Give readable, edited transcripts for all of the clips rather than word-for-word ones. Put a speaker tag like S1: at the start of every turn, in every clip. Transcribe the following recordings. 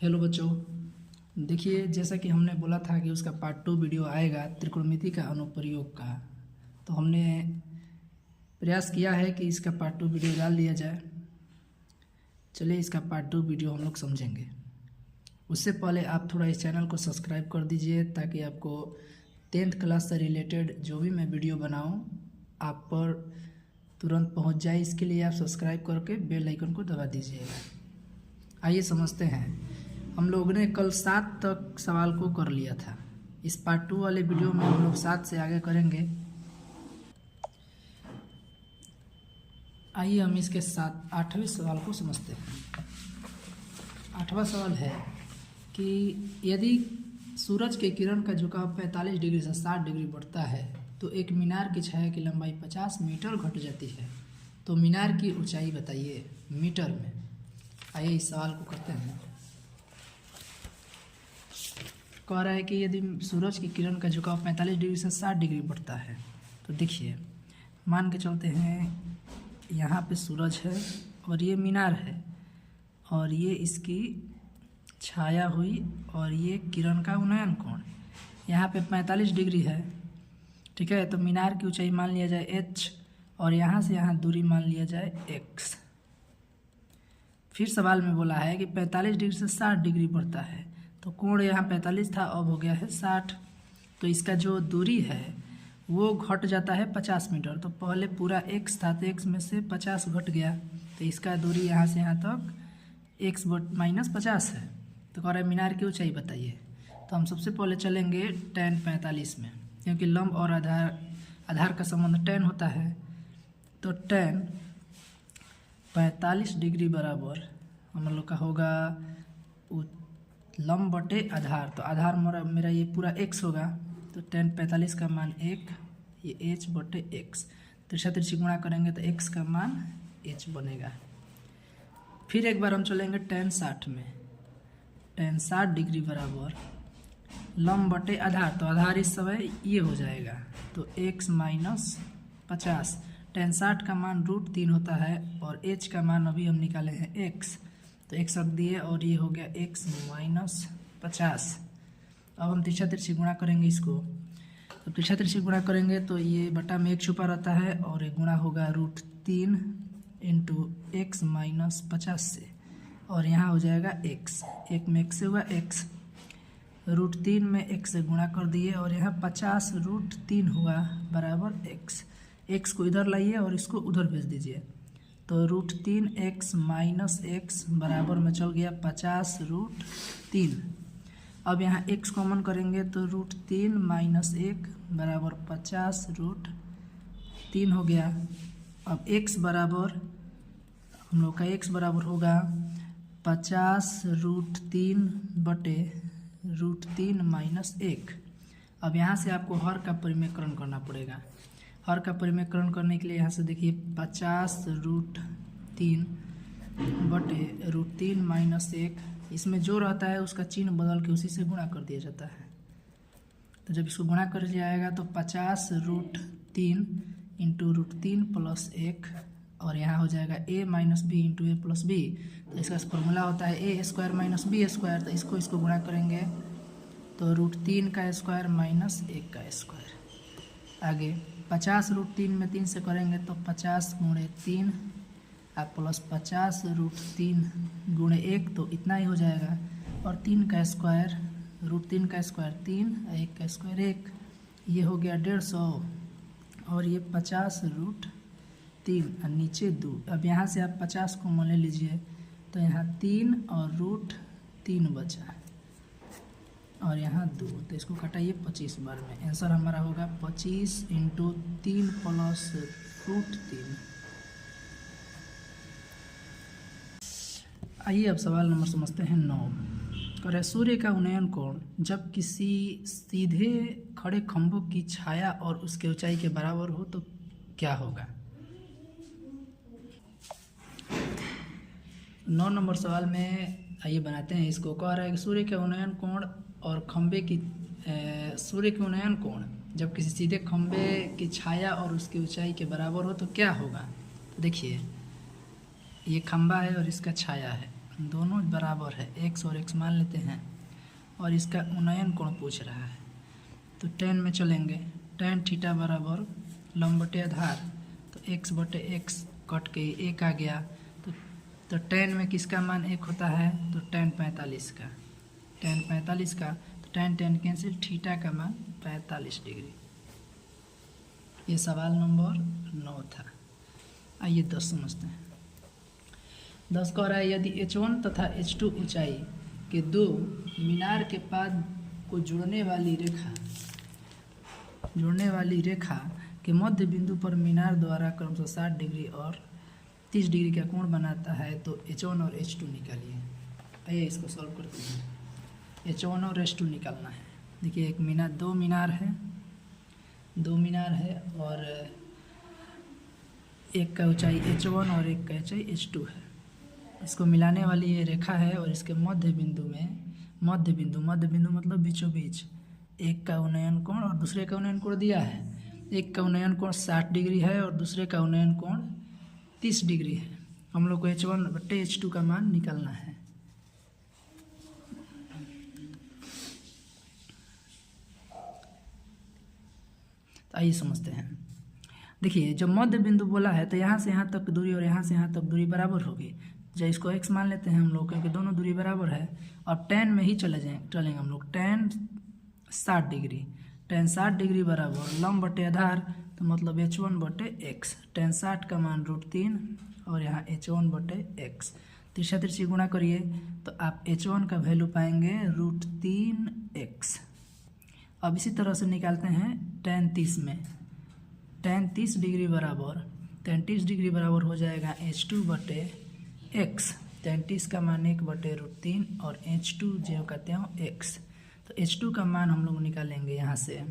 S1: Hello बच्चों, देखिए जैसा कि हमने बोला था कि उसका पार्ट 2 वीडियो आएगा त्रिकोणमिति का अनुप्रयोग का। तो हमने प्रयास किया है कि इसका पार्ट 2 वीडियो डाल दिया जाए। चलिए इसका पार्ट 2 वीडियो हम लोग समझेंगे। उससे पहले आप थोड़ा इस चैनल को सब्सक्राइब कर दीजिए ताकि आपको 10th क्लास से रिलेटेड जो भी मैं वीडियो बनाऊं आप पर तुरंत पहुंच जाए। इसके लिए आप सब्सक्राइब करके बेल आइकन को दबा दीजिएगा। आइए समझते हैं। हम लोगों ने कल 7 तक सवाल को कर लिया था। इस पार्ट 2 वाले वीडियो में हम लोग 7 से आगे करेंगे। आइए हम इसके साथ 8वें सवाल को समझते हैं। 8वां सवाल है कि यदि सूरज के किरण का झुकाव 45 डिग्री से 60 डिग्री बढ़ता है तो एक मीनार की छाया की लंबाई 50 मीटर घट जाती है, तो मीनार की ऊंचाई बताइए मीटर में। आइए इस सवाल को करते हैं। कह रहा है कि यदि सूरज की किरण का झुकाव 45 डिग्री से 60 डिग्री बढ़ता है तो देखिए मान के चलते हैं यहाँ पे सूरज है और ये मीनार है और ये इसकी छाया हुई और ये किरण का उन्नयन कोण यहाँ पे 45 डिग्री है। ठीक है, तो मीनार की ऊंचाई मान लिया जाए h और यहाँ से यहाँ दूरी मान लिया जाए x। फिर सवाल में बोला है कि 45 डिग्री से 60 डिग्री बढ़ता है तो कोण यहाँ 45 था, अब हो गया है 60। तो इसका जो दूरी है वो घट जाता है 50 मीटर। तो पहले पूरा x था तो x में से 50 घट गया, तो इसका दूरी यहाँ से यहाँ तक x - 50 है। तो कह रहा है मीनार की ऊंचाई बताइए। तो हम सबसे पहले चलेंगे tan 45 में, क्योंकि लंब और आधार का संबंध tan होता है। तो tan 45 डिग्री बराबर हम लोग का होगा लंब बटे आधार। तो आधार मेरा ये पूरा x होगा, तो tan 45 का मान 1, ये h बटे x। तिरछा तिरछी गुणा करेंगे तो x का मान h बनेगा। फिर एक बार हम चलेंगे tan 60 में। tan 60 डिग्री बराबर लंब बटे आधार, तो आधार इस समय ये हो जाएगा, तो x - 50। tan 60 का मान √3 होता है और h का मान अभी हम निकाले हैं x, तो x रख दिए और ये हो गया x - 50। अब हम तिरछा तिरछी गुणा करेंगे इसको। तो तिरछा तिरछी गुणा करेंगे तो ये बटा में 1 छुपा रहता है और ये गुणा होगा √3 इंटू x - 50 से, और यहाँ हो जाएगा x। 1 में x से हुआ x, √3 में x से गुणा कर दिए और यहाँ 50 √3 हुआ बराबर x। x को इधर लाइए और इसको उधर भेज दीजिए, तो √3x - x बराबर में चल गया 50 √3। अब यहाँ x कॉमन करेंगे तो √3 - 1 बराबर 50 √3 हो गया। अब x बराबर हम लोग का x बराबर होगा 50 √3 बटे √3 - 1। अब यहाँ से आपको हर का परिमेयकरण करना पड़ेगा। हर का परिमेयकरण करने के लिए यहाँ से देखिए 50 √3 बटे √3 - 1, इसमें जो रहता है उसका चिन्ह बदल के उसी से गुणा कर दिया जाता है। तो जब इसको गुणा कर जाएगा तो 50 √3 इंटू √3 + 1 और यहाँ हो जाएगा a - b into a + b। तो इसका फॉर्मूला होता है a² - b²। तो इसको गुणा करेंगे तो √3 का स्क्वायर - 1 का स्क्वायर। आगे 50 √3 में 3 से करेंगे तो 50 × 3 प्लस 50 √3 × 1, तो इतना ही हो जाएगा। और 3 का स्क्वायर, √3 का स्क्वायर 3, 1 का स्क्वायर 1, ये हो गया 150 और ये 50 √3 और नीचे 2। अब यहाँ से आप 50 को मान ले लीजिए तो यहाँ 3 और √3 बचा और यहाँ 2, तो इसको घटाइए 25 बार में। आंसर हमारा होगा 25 × 3 + √3। आइए अब सवाल नंबर समझते हैं 9। करे सूर्य का उन्नयन कोण जब किसी सीधे खड़े खंभों की छाया और उसके ऊंचाई के बराबर हो तो क्या होगा। 9 नंबर सवाल में आइए बनाते हैं इसको। कह रहा है कि सूर्य के उन्नयन कोण और सूर्य के उन्नयन कोण जब किसी सीधे खंभे की छाया और उसकी ऊंचाई के बराबर हो तो क्या होगा। तो देखिए ये खंभा है और इसका छाया है दोनों बराबर है, x और x मान लेते हैं, और इसका उन्नयन कोण पूछ रहा है। तो tan में चलेंगे, tan थीटा बराबर लंब बटे आधार, तो x बटे x कट के 1 आ गया। तो tan में किसका मान 1 होता है? तो tan 45 का, tan 45 का, तो tan कैंसिल, थीटा का मान 45 डिग्री। ये सवाल नंबर 9 था। आइए 10 समझते हैं। 10 कह रहा है यदि H1 तथा H2 ऊंचाई के दो मीनार के पाद को जोड़ने वाली रेखा के मध्य बिंदु पर मीनार द्वारा क्रमशः 60 डिग्री और 30 डिग्री का कोण बनाता है, तो H1 और H2 निकालिए। आइए इसको सॉल्व करते हैं। H1 और H2 निकालना है। देखिए एक मीनार, दो मीनार है और एक का ऊंचाई H1 और एक का ऊंचाई H2 है। इसको मिलाने वाली ये रेखा है और इसके मध्य बिंदु मतलब बीचों बीच एक का उन्नयन कोण और दूसरे का उन्नयन कोण दिया है। एक का उन्नयन कोण 60 डिग्री है और दूसरे का उन्नयन कोण 30 डिग्री है। हम लोग को H1 बटे H2 का मान निकालना है। तो आइए समझते हैं। देखिए जब मध्य बिंदु बोला है तो यहाँ से यहाँ तक दूरी और यहाँ से यहाँ तक दूरी बराबर होगी। जब इसको x मान लेते हैं हम लोग, क्योंकि दोनों दूरी बराबर है। और tan में ही चलेंगे हम लोग। tan 60 डिग्री बराबर लंब बटे आधार, तो मतलब H1 बटे x। tan 60 का मान √3 और यहाँ H1 बटे x। तिरछा तिरछी गुणा करिए तो आप H1 का वैल्यू पाएंगे √3x। अब इसी तरह से निकालते हैं tan 30 में। tan 30 डिग्री बराबर हो जाएगा H2 बटे x। tan 30 का मान 1 बटे √3 और H2 जो कहते हैं x। तो H2 का मान हम लोग निकालेंगे यहाँ से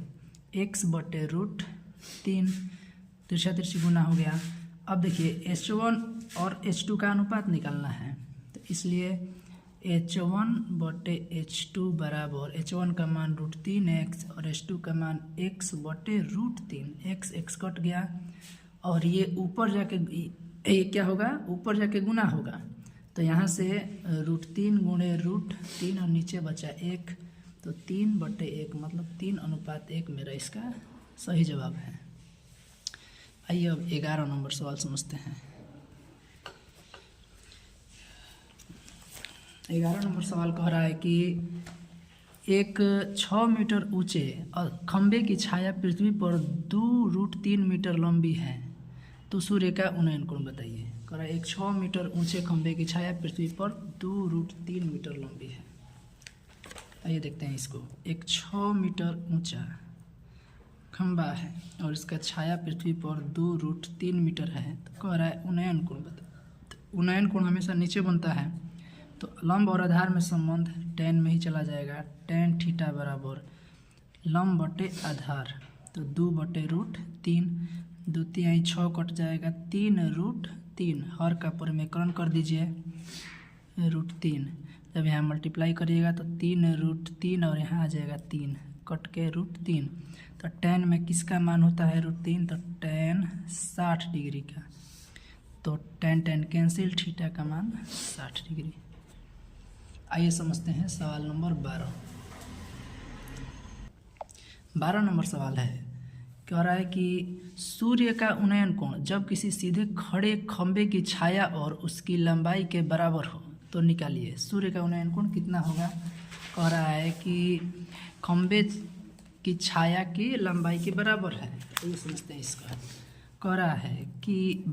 S1: x बटे √3। तिरछा तिरछी गुना हो गया। अब देखिए H1 और H2 का अनुपात निकालना है, तो इसलिए H1 बटे H2 बराबर H1 का मान √3x और H2 का मान x बटे √3। x कट गया और ये ऊपर जाके ये क्या होगा? ऊपर जाके गुना होगा। तो यहाँ से √3 गुणे √3 और नीचे बचा 1, तो 3 बटे 1 मतलब 3:1 मेरा इसका सही जवाब है। आइए अब 11 नंबर सवाल समझते हैं। 11 नंबर सवाल कह रहा है कि एक 6 मीटर ऊंचे खंबे की छाया पृथ्वी पर 2√3 मीटर लंबी है, तो सूर्य का उन्नयन कोण बताइए। कह रहा है एक 6 मीटर ऊंचे खंबे की छाया पृथ्वी पर 2√3 मीटर लंबी है। आइए देखते हैं इसको। एक 6 मीटर ऊंचा खंबा है और इसका छाया पृथ्वी पर 2√3 मीटर है, तो कह रहा है उन्नयन कोण बताइए। तो उन्नयन कोण हमेशा नीचे बनता है, तो लंब और आधार में संबंध tan में ही चला जाएगा। tan थीटा बराबर लंब बटे आधार, तो 2 बटे √3, 2 तिहाई 6 कट जाएगा, 3√3 हर का परिमेयकरण कर दीजिए √3। जब यहाँ मल्टीप्लाई करिएगा तो 3√3 और यहाँ आ जाएगा 3 कट के √3। तो tan में किसका मान होता है √3? तो tan 60 डिग्री का, तो tan कैंसिल, थीटा का मान 60 डिग्री। आइए समझते हैं सवाल नंबर 12 नंबर सवाल है। कह रहा है कि सूर्य का उन्नयन कोण जब किसी सीधे खड़े खंबे की छाया और उसकी लंबाई के बराबर हो, तो निकालिए सूर्य का उन्नयन कोण कितना होगा। कह रहा है कि खंबे की छाया की लंबाई के बराबर है, तो ये समझते हैं इसका। कह रहा है कि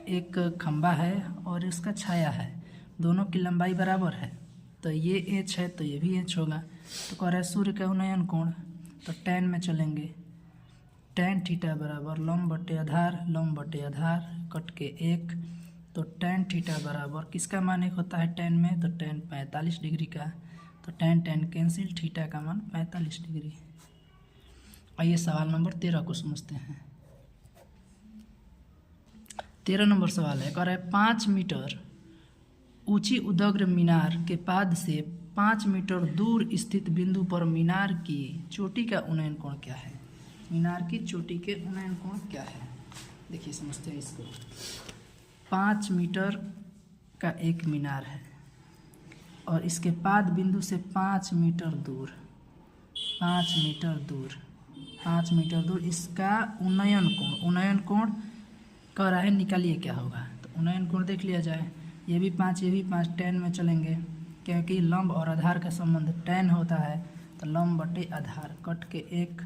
S1: एक खंबा है और उसका छाया है, दोनों की लंबाई बराबर है, तो ये h है तो ये भी h होगा। तो कह रहा है सूर्य का उन्नयन कोण, तो tan में चलेंगे। tan थीटा बराबर लंब बटे आधार कट के 1, तो tan थीटा बराबर किसका मान 1 होता है tan में? तो tan 45 डिग्री का, तो tan कैंसिल, थीटा का मान 45 डिग्री। आइए सवाल नंबर 13 को समझते हैं। 13 नंबर सवाल है। कह रहा है 5 मीटर ऊंची उदग्र मीनार के पाद से 5 मीटर दूर स्थित बिंदु पर मीनार की चोटी का उन्नयन कोण क्या है? मीनार की चोटी के उन्नयन कोण क्या है? देखिए समझते हैं इसको। 5 मीटर का एक मीनार है, और इसके पाद बिंदु से 5 मीटर दूर 5 मीटर दूर 5 मीटर दूर इसका उन्नयन कोण कह रहा है, निकालिए क्या होगा। तो उन्नयन कोण देख लिया जाए, ये भी 5 tan में चलेंगे, क्योंकि लंब और आधार का संबंध tan होता है। तो लंब बटे आधार कट के 1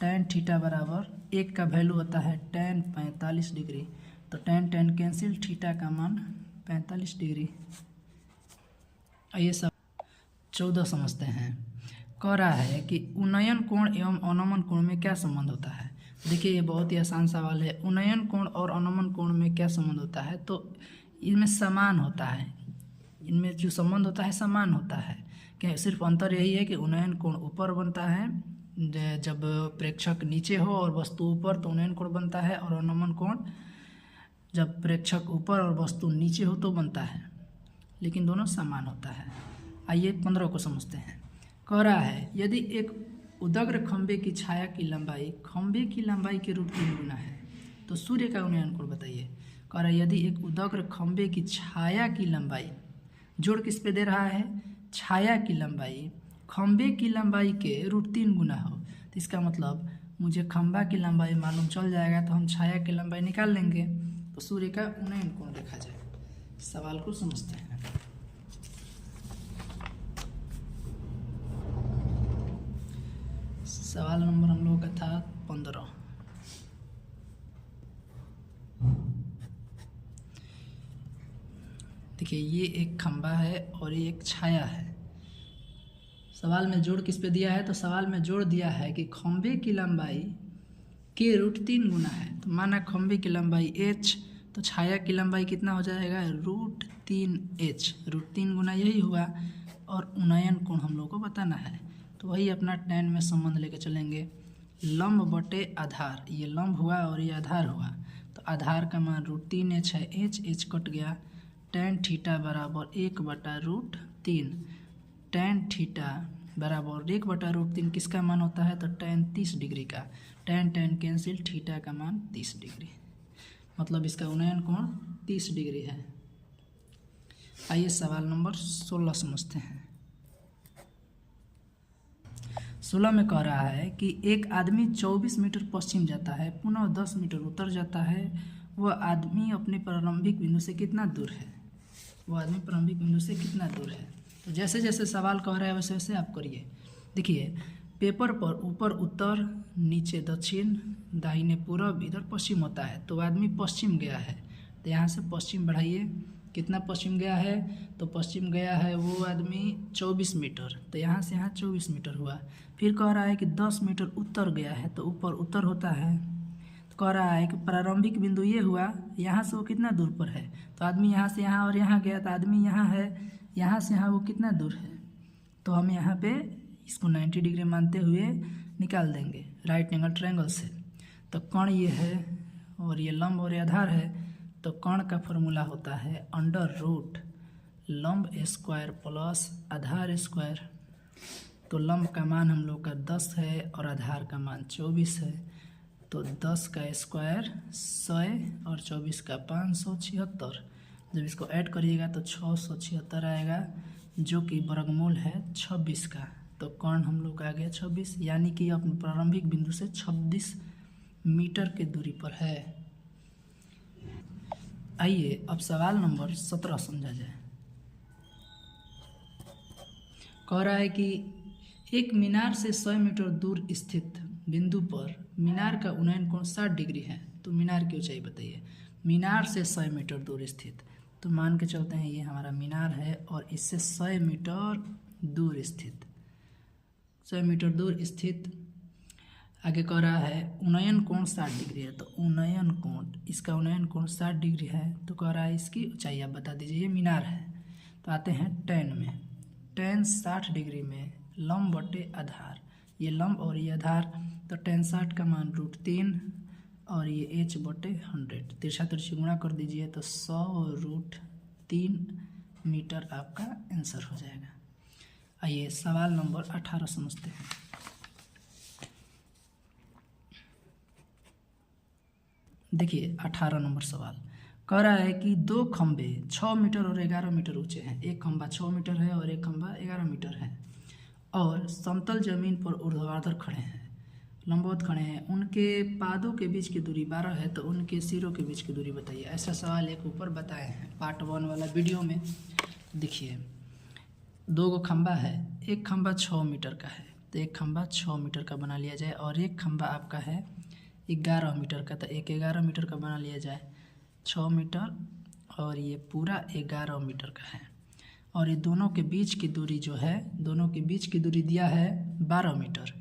S1: tan थीटा बराबर 1 का वैल्यू होता है tan 45 डिग्री। तो tan कैंसिल, थीटा का मान 45 डिग्री। आइए सब 14 समझते हैं। कह रहा है कि उन्नयन कोण एवं अवनमन कोण में क्या संबंध होता है। देखिए ये बहुत ही आसान सवाल है। उन्नयन कोण और अवनमन कोण में क्या संबंध होता है, तो इनमें समान होता है, इनमें जो संबंध होता है समान होता है। क्या सिर्फ अंतर यही है कि उन्नयन कोण ऊपर बनता है जब प्रेक्षक नीचे हो और वस्तु ऊपर, तो उन्नयन कोण बनता है, और अवनमन कोण जब प्रेक्षक ऊपर और वस्तु नीचे हो तो बनता है, लेकिन दोनों समान होता है। आइए 15 को समझते हैं। कह रहा है यदि एक उदग्र खंभे की छाया की लंबाई खंभे की लंबाई के √3 गुना है तो सूर्य का उन्नयन कोण बताइए। कह रहा है यदि एक उदग्र खंभे की छाया की लंबाई, जोड़ किस पे दे रहा है, छाया की लंबाई खंभे की लंबाई के √3 गुना हो, तो इसका मतलब मुझे खंभा की लंबाई मालूम चल जाएगा, तो हम छाया की लंबाई निकाल लेंगे। तो सूर्य का उन्नयन कोण देखा जाए। सवाल को समझते हैं। सवाल नंबर हम लोगों का था 15। देखिए ये एक खंभा है और ये एक छाया है। सवाल में जोड़ किस पे दिया है, तो सवाल में जोड़ दिया है कि खंभे की लंबाई के √3 गुना है। तो माना खंभे की लंबाई h, तो छाया की लंबाई कितना हो जाएगा, √3h, √3 गुना यही हुआ। और उन्नयन कोण हम लोग को बताना है, तो वही अपना tan में संबंध लेके चलेंगे। लंब बटे आधार, ये लंब हुआ और ये आधार हुआ, तो आधार का मान √3h है, h कट गया। tan थीटा बराबर 1/√3, tan थीटा बराबर 1/√3 किसका मान होता है, तो tan 30 डिग्री का। tan कैंसिल, थीटा का मान 30 डिग्री, मतलब इसका उन्नयन कोण 30 डिग्री है। आइए सवाल नंबर 16 समझते हैं। 16 में कह रहा है कि एक आदमी 24 मीटर पश्चिम जाता है, पुनः 10 मीटर उत्तर जाता है। वह आदमी अपने प्रारंभिक बिंदु से कितना दूर है, वह आदमी प्रारंभिक बिंदु से कितना दूर है। तो जैसे जैसे सवाल कह रहा है वैसे वैसे आप करिए। देखिए पेपर पर ऊपर उत्तर, नीचे दक्षिण, दाहिने पूरब, इधर पश्चिम होता है। तो आदमी पश्चिम गया है, तो यहाँ से पश्चिम बढ़ाइए, कितना पश्चिम गया है, तो पश्चिम गया है वो आदमी 24 मीटर, तो यहाँ से यहाँ 24 मीटर हुआ। फिर कह रहा है कि 10 मीटर उत्तर गया है, तो ऊपर उत्तर होता है। तो कह रहा है कि प्रारंभिक बिंदु ये हुआ, यहाँ से वो कितना दूर पर है, तो आदमी यहाँ से यहाँ और यहाँ गया, तो आदमी यहाँ है, यहाँ से यहाँ वो कितना दूर है। तो हम यहाँ पे इसको 90 डिग्री मानते हुए निकाल देंगे राइट एंगल ट्रायंगल से। तो कर्ण ये है और ये लंब और ये आधार है, तो कर्ण का फॉर्मूला होता है √ लंब स्क्वायर प्लस आधार स्क्वायर। तो लंब का मान हम लोग का 10 है और आधार का मान 24 है, तो 10 का स्क्वायर 100 और 24 का 576। जब इसको ऐड करिएगा तो 676 आएगा, जो कि वर्गमूल है 26 का। तो कर्ण हम लोग का आ गया 26, यानी कि अपने प्रारंभिक बिंदु से 26 मीटर के दूरी पर है। आइए अब सवाल नंबर 17 समझा जाए। कह रहा है कि एक मीनार से 100 मीटर दूर स्थित बिंदु पर मीनार का उन्नयन कोण 60 डिग्री है, तो मीनार की ऊंचाई बताइए। मीनार से 100 मीटर दूर स्थित, तो मान के चलते हैं ये हमारा मीनार है और इससे 100 मीटर दूर स्थित, 100 मीटर दूर स्थित। आगे कह रहा है उन्नयन कोण 60 डिग्री है, तो उन्नयन कोण, इसका उन्नयन कोण 60 डिग्री है। तो कह रहा है इसकी ऊंचाई आप बता दीजिए, ये मीनार है। तो आते हैं tan में। tan 60 डिग्री में लंब बटे आधार, ये लंब और ये आधार, तो tan 60 का मान √3 और ये h बटे 100, तिरछा तिरछी गुणा कर दीजिए तो 100√3 मीटर आपका आंसर हो जाएगा। आइए सवाल नंबर 18 समझते हैं। देखिए 18 नंबर सवाल कह रहा है कि दो खंबे 6 मीटर और 11 मीटर ऊंचे हैं। एक खंबा 6 मीटर है और एक खंबा 11 मीटर है और समतल जमीन पर ऊर्ध्वाधर खड़े हैं, लंबवत खड़े हैं। उनके पादों के बीच की दूरी 12 है, तो उनके सिरों के बीच की दूरी बताइए। ऐसा सवाल एक ऊपर बताए हैं पार्ट 1 वाला वीडियो में। देखिए, दो गो खंबा है, एक खंबा 6 मीटर का है, तो एक खंबा 6 मीटर का बना लिया जाए और एक खंबा आपका है 11 मीटर का, तो एक 11 मीटर का बना लिया जाए। 6 मीटर और ये पूरा 11 मीटर का है और ये दोनों के बीच की दूरी जो है, दोनों के बीच की दूरी दिया है 12 मीटर।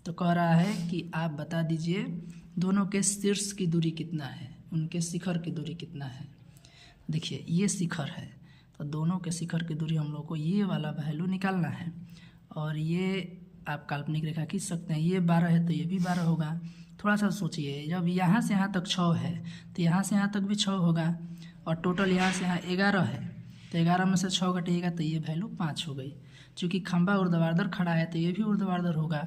S1: तो कह रहा है कि आप बता दीजिए दोनों के शीर्ष की दूरी कितना है, उनके शिखर की दूरी कितना है। देखिए, ये शिखर है, तो दोनों के शिखर की दूरी हम लोग को ये वाला वैल्यू निकालना है और ये आप काल्पनिक रेखा खींच सकते हैं। ये 12 है तो ये भी 12 होगा। थोड़ा सा सोचिए, जब यहाँ से यहाँ तक 6 है तो यहाँ से यहाँ तक भी 6 होगा और टोटल यहाँ से यहाँ 11 है, तो 11 में से 6 घटेगा तो ये वैल्यू 5 हो गई। चूँकि खंबा ऊर्ध्वाधर खड़ा है तो ये भी ऊर्ध्वाधर होगा,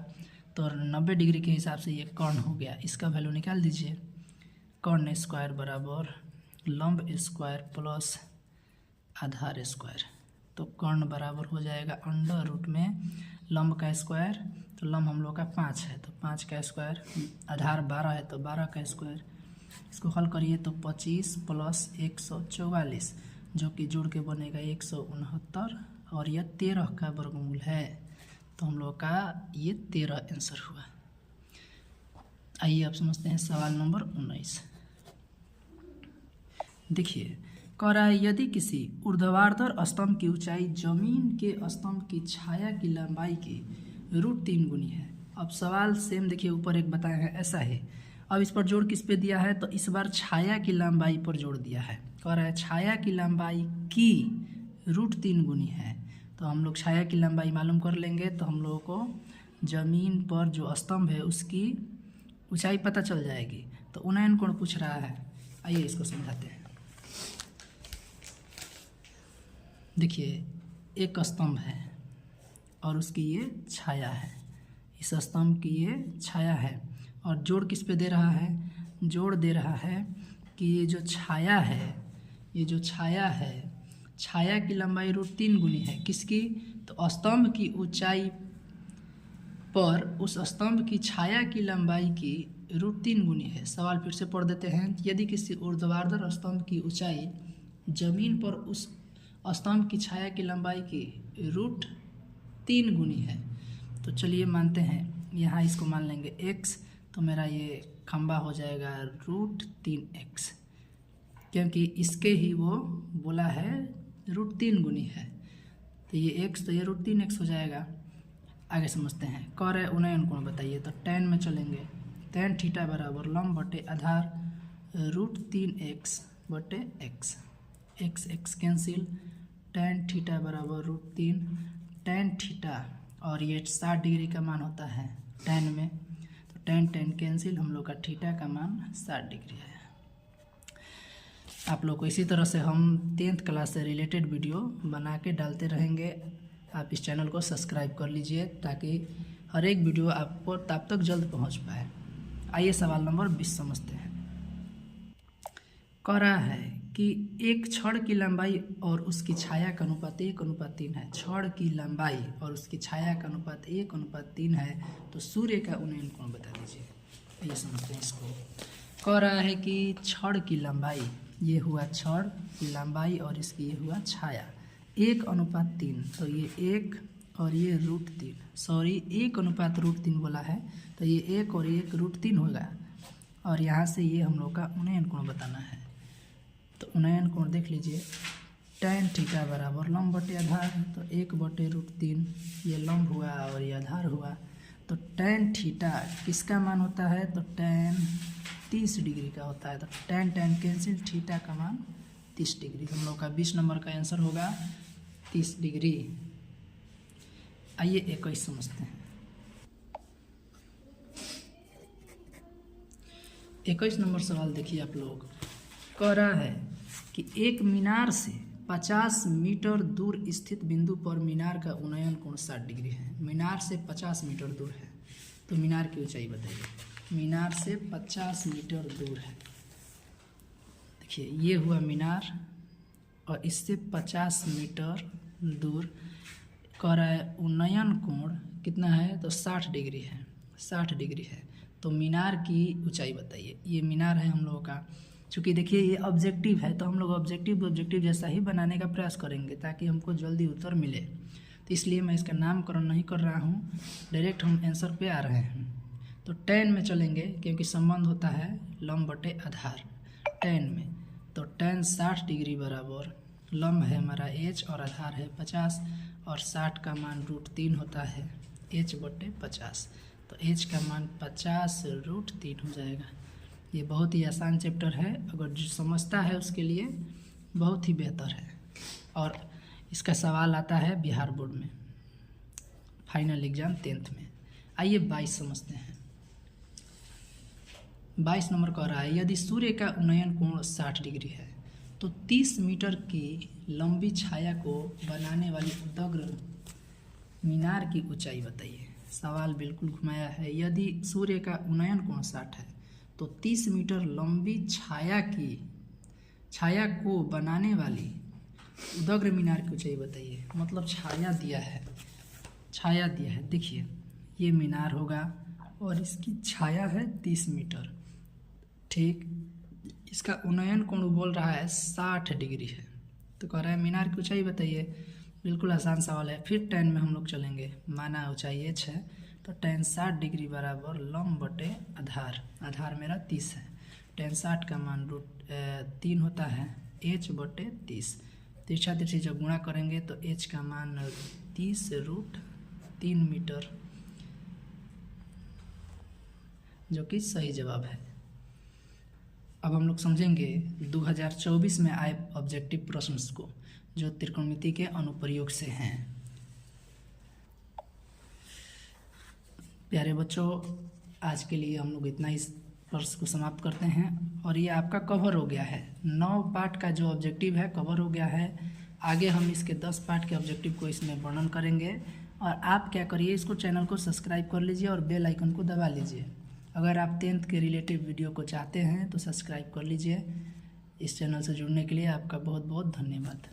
S1: तो 90 डिग्री के हिसाब से ये कर्ण हो गया। इसका वैल्यू निकाल दीजिए। कर्ण स्क्वायर बराबर लंब स्क्वायर प्लस आधार स्क्वायर। तो कर्ण बराबर हो जाएगा अंडर रूट में लंब का स्क्वायर, तो लंब हम लोग का 5 है तो 5 का स्क्वायर, आधार 12 है तो 12 का स्क्वायर। इसको हल करिए तो 25 प्लस 144 जो कि जुड़ के बनेगा 169 और यह 13 का वर्गमूल है, तो हम लोग का ये 13 आंसर हुआ। आइए अब समझते हैं सवाल नंबर 19। देखिए, कह रहा है यदि किसी ऊर्ध्वाधर स्तंभ की ऊंचाई जमीन के स्तंभ की छाया की लंबाई की √3 गुनी है। अब सवाल सेम देखिए, ऊपर एक बताया है ऐसा है। अब इस पर जोड़ किस पे दिया है, तो इस बार छाया की लंबाई पर जोड़ दिया है। कह रहा है छाया की लंबाई की √3 गुनी है, तो हम लोग छाया की लंबाई मालूम कर लेंगे, तो हम लोगों को जमीन पर जो स्तंभ है उसकी ऊंचाई पता चल जाएगी। तो उन्नयन कोण पूछ रहा है, आइए इसको समझाते हैं। देखिए, एक स्तंभ है और उसकी ये छाया है, इस स्तंभ की ये छाया है और जोड़ किस पे दे रहा है, जोड़ दे रहा है कि ये जो छाया है, ये जो छाया है, छाया की लंबाई √3 गुनी है किसकी, तो स्तंभ की ऊंचाई पर उस स्तंभ की छाया की लंबाई की √3 गुनी है। सवाल फिर से पढ़ देते हैं। यदि किसी ऊर्ध्वाधर स्तंभ की ऊंचाई जमीन पर उस स्तंभ की छाया की लंबाई की √3 गुनी है, तो चलिए मानते हैं, यहाँ इसको मान लेंगे x, तो मेरा ये खंबा हो जाएगा √3x, क्योंकि इसके ही वो बोला है √3 गुनी है, तो ये x तो ये √3x हो जाएगा। आगे समझते हैं। कह रहे उन्नयन कोण बताइए, तो tan में चलेंगे। tan थीटा बराबर लंब बटे आधार √3x बटे x, x cancel, tan theta बराबर √3 tan थीटा और ये 60 डिग्री का मान होता है tan में, तो tan कैंसिल, हम लोग का थीटा का मान 60 डिग्री है। आप लोग को इसी तरह से हम 10th क्लास से रिलेटेड वीडियो बना के डालते रहेंगे। आप इस चैनल को सब्सक्राइब कर लीजिए ताकि हर एक वीडियो आपको तब तक जल्द पहुंच पाए। आइए सवाल नंबर 20 समझते हैं। कह रहा है कि एक छड़ की लंबाई और उसकी छाया का अनुपात 1:3 है। छड़ की लंबाई और उसकी छाया का अनुपात 1:3 है, तो सूर्य का उन्नयन कोण बता दीजिए। ये समझते हैं इसको। कह रहा है कि छड़ की लंबाई, ये हुआ छड़ की लंबाई और इसकी ये हुआ छाया 1:3, तो ये 1 और ये √3, सॉरी 1:√3 बोला है, तो ये 1 और 1 √3 होगा और यहाँ से ये हम लोग का उन्नयन कोण बताना है। तो उन्नयन कोण देख लीजिए, tan थीटा बराबर लंब बटे आधार, तो 1/√3 ये लंब हुआ और ये आधार हुआ, तो tan थीटा किसका मान होता है, तो tan 30 डिग्री का होता है, तो tan कैंसिल, थीटा का मान 30 डिग्री। हम लोग का 20 नंबर का आंसर होगा 30 डिग्री। आइए 21 समझते हैं। 21 नंबर सवाल देखिए आप लोग। कह रहा है कि एक मीनार से 50 मीटर दूर स्थित बिंदु पर मीनार का उन्नयन कोण 60 डिग्री है। मीनार से 50 मीटर दूर है, तो मीनार की ऊंचाई बताइए। मीनार से 50 मीटर दूर है, देखिए ये हुआ मीनार और इससे 50 मीटर दूर कह रहा है उन्नयन कोण कितना है, तो 60 डिग्री है, 60 डिग्री है। तो मीनार की ऊंचाई बताइए। ये मीनार है हम लोगों का। चूँकि देखिए ये ऑब्जेक्टिव है तो हम लोग ऑब्जेक्टिव जैसा ही बनाने का प्रयास करेंगे ताकि हमको जल्दी उत्तर मिले। तो इसलिए मैं इसका नामकरण नहीं कर रहा हूँ, डायरेक्ट हम आंसर पे आ रहे हैं। तो tan में चलेंगे क्योंकि संबंध होता है लंब बटे आधार। tan में तो tan 60 डिग्री बराबर लंब है हमारा h और आधार है 50 और 60 का मान √3 होता है h बटे 50। तो h का मान 50 √3 हो जाएगा। ये बहुत ही आसान चैप्टर है, अगर जो समझता है उसके लिए बहुत ही बेहतर है। और इसका सवाल आता है बिहार बोर्ड में फाइनल एग्ज़ाम 10th में। आइए 22 समझते हैं। 22 नंबर कह रहा है यदि सूर्य का उन्नयन कोण 60 डिग्री है तो 30 मीटर की लंबी छाया को बनाने वाली उदग्र मीनार की ऊंचाई बताइए। सवाल बिल्कुल घुमाया है। यदि सूर्य का उन्नयन कोण 60 है तो 30 मीटर लंबी छाया को बनाने वाली उदग्र मीनार की ऊंचाई बताइए। मतलब छाया दिया है। देखिए ये मीनार होगा और इसकी छाया है 30 मीटर, ठीक। इसका उन्नयन कोण बोल रहा है 60 डिग्री है। तो कह रहा है मीनार की ऊंचाई बताइए। बिल्कुल आसान सवाल है। फिर tan में हम लोग चलेंगे। माना ऊंचाई h है तो tan 60 डिग्री बराबर लंब बटे आधार मेरा 30 है। tan 60 का मान √3 होता है h बटे 30। तिरछा तिरछी जब गुणा करेंगे तो h का मान 30 √3 मीटर, जो कि सही जवाब है। अब हम लोग समझेंगे 2024 में आए ऑब्जेक्टिव प्रश्न को जो त्रिकोणमिति के अनुप्रयोग से हैं। प्यारे बच्चों, आज के लिए हम लोग इतना ही प्रश्न को समाप्त करते हैं और ये आपका कवर हो गया है। 9 पार्ट का जो ऑब्जेक्टिव है कवर हो गया है। आगे हम इसके 10 पार्ट के ऑब्जेक्टिव को इसमें वर्णन करेंगे। और आप क्या करिए, इसको चैनल को सब्सक्राइब कर लीजिए और बेल आइकन को दबा लीजिए। अगर आप 10th के रिलेटिव वीडियो को चाहते हैं तो सब्सक्राइब कर लीजिए। इस चैनल से जुड़ने के लिए आपका बहुत बहुत धन्यवाद।